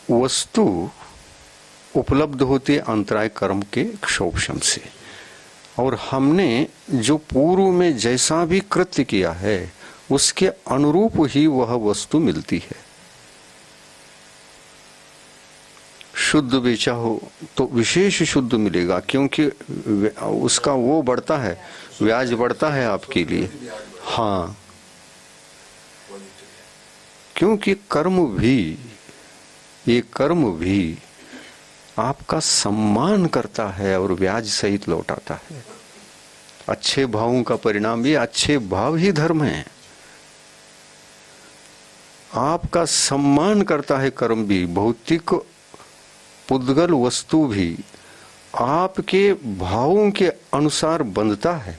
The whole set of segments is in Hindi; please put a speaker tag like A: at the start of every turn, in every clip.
A: वस्तु उपलब्ध होती है अंतराय कर्म के क्षोभशम से, और हमने जो पूर्व में जैसा भी कृत्य किया है उसके अनुरूप ही वह वस्तु मिलती है। शुद्ध बेचा हो तो विशेष शुद्ध मिलेगा, क्योंकि उसका वो बढ़ता है, ब्याज बढ़ता है आपके लिए। हाँ, क्योंकि ये कर्म भी आपका सम्मान करता है और ब्याज सहित लौटाता है। अच्छे भावों का परिणाम भी अच्छे भाव ही धर्म है। आपका सम्मान करता है कर्म भी, भौतिक पुद्गल वस्तु भी आपके भावों के अनुसार बंधता है,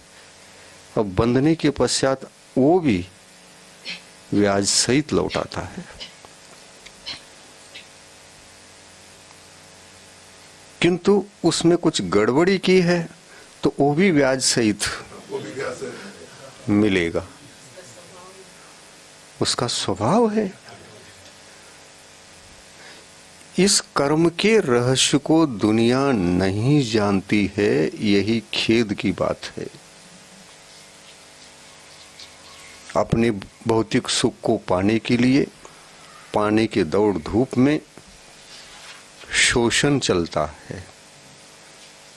A: और बंधने के पश्चात वो भी ब्याज सहित लौटाता है। किंतु उसमें कुछ गड़बड़ी की है तो वो भी ब्याज सहित मिलेगा, उसका स्वभाव है। इस कर्म के रहस्य को दुनिया नहीं जानती है, यही खेद की बात है। अपने भौतिक सुख को पाने के लिए, पाने के दौड़ धूप में शोषण चलता है।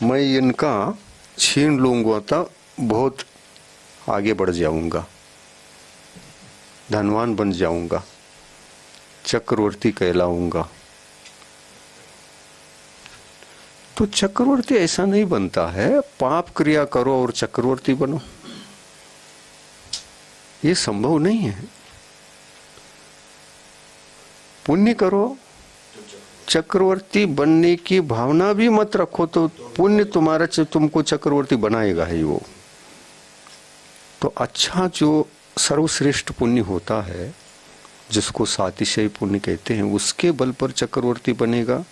A: मैं इनका छीन लूंगा तो बहुत आगे बढ़ जाऊंगा, धनवान बन जाऊंगा, चक्रवर्ती कहलाऊंगा। तो चक्रवर्ती ऐसा नहीं बनता है, पाप क्रिया करो और चक्रवर्ती बनो, ये संभव नहीं है। पुण्य करो, चक्रवर्ती बनने की भावना भी मत रखो तो पुण्य तुम्हारा तुमको चक्रवर्ती बनाएगा ही वो। तो अच्छा जो सर्वश्रेष्ठ पुण्य होता है, जिसको सातिशय पुण्य कहते हैं, उसके बल पर चक्रवर्ती बनेगा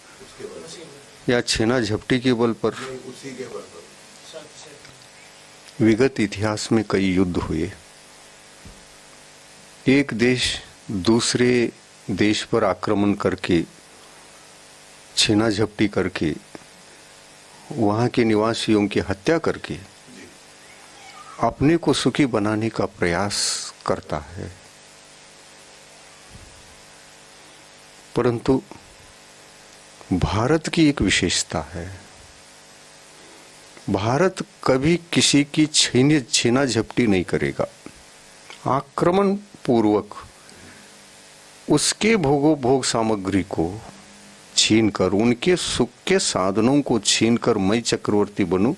A: या छेना झपटी के बल पर? विगत इतिहास में कई युद्ध हुए। एक देश दूसरे देश पर आक्रमण करके, छीना झपटी करके, वहां के निवासियों की हत्या करके अपने को सुखी बनाने का प्रयास करता है। परंतु भारत की एक विशेषता है, भारत कभी किसी की छीना झपटी नहीं करेगा। आक्रमण पूर्वक उसके भोग सामग्री को छीनकर, उनके सुख के साधनों को छीनकर मैं चक्रवर्ती बनूं,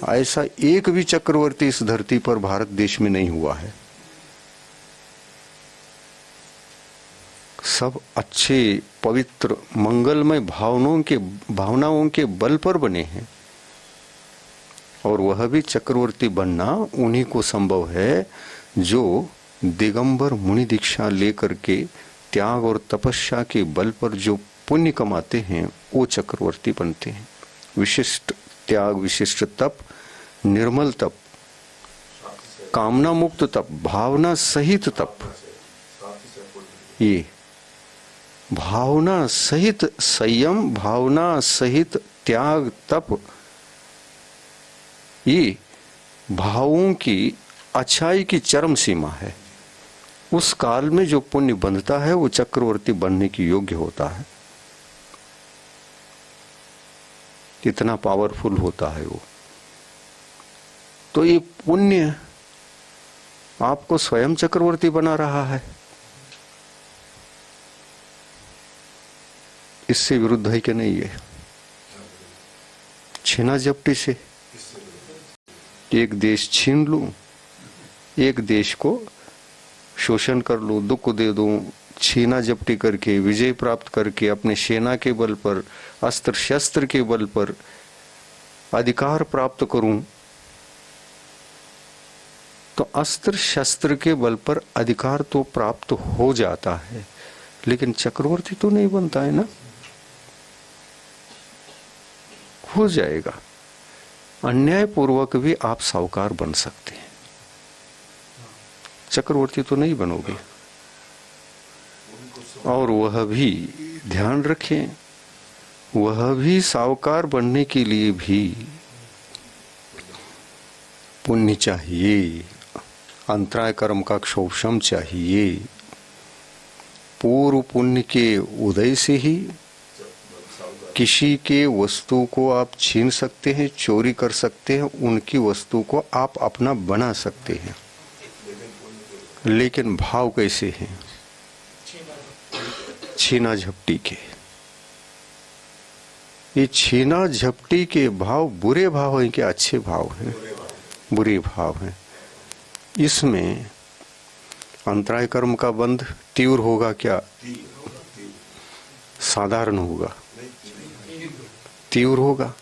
A: ऐसा एक भी चक्रवर्ती इस धरती पर भारत देश में नहीं हुआ है। सब अच्छे पवित्र मंगलमय भावनाओं के बल पर बने हैं, और वह भी चक्रवर्ती बनना उन्हीं को संभव है जो दिगंबर मुनि दीक्षा लेकर के त्याग और तपस्या के बल पर जो पुण्य कमाते हैं, वो चक्रवर्ती बनते हैं। विशिष्ट त्याग, विशिष्ट तप, निर्मल तप, कामना मुक्त तप, भावना सहित तप, ये भावना सहित संयम, भावना सहित त्याग, तप, ये भावों की अच्छाई की चरम सीमा है। उस काल में जो पुण्य बंधता है वो चक्रवर्ती बनने की योग्य होता है, इतना पावरफुल होता है वो। तो ये पुण्य आपको स्वयं चक्रवर्ती बना रहा है, इससे विरुद्ध है कि नहीं? है छीना झपटी से एक देश छीन लूं, एक देश को शोषण कर लूं, दुख दे दूं, छीना झपटी करके विजय प्राप्त करके अपने सेना के बल पर, अस्त्र शस्त्र के बल पर अधिकार प्राप्त करूं, तो अस्त्र शस्त्र के बल पर अधिकार तो प्राप्त हो जाता है, लेकिन चक्रवर्ती तो नहीं बनता है ना। हो जाएगा, अन्याय पूर्वक भी आप साहूकार बन सकते हैं, चक्रवर्ती तो नहीं बनोगे। और वह भी ध्यान रखें, वह भी सावकार बनने के लिए भी पुण्य चाहिए, अंतराय कर्म का क्षोभशम चाहिए। पूर्व पुण्य के उदय से ही किसी के वस्तु को आप छीन सकते हैं, चोरी कर सकते हैं, उनकी वस्तु को आप अपना बना सकते हैं। लेकिन भाव कैसे हैं? छीना झपटी के। ये छीना झपटी के भाव बुरे भाव हैं कि अच्छे भाव हैं? बुरे भाव हैं। इसमें अंतराय कर्म का बंध तीव्र होगा क्या साधारण होगा? तीव्र होगा।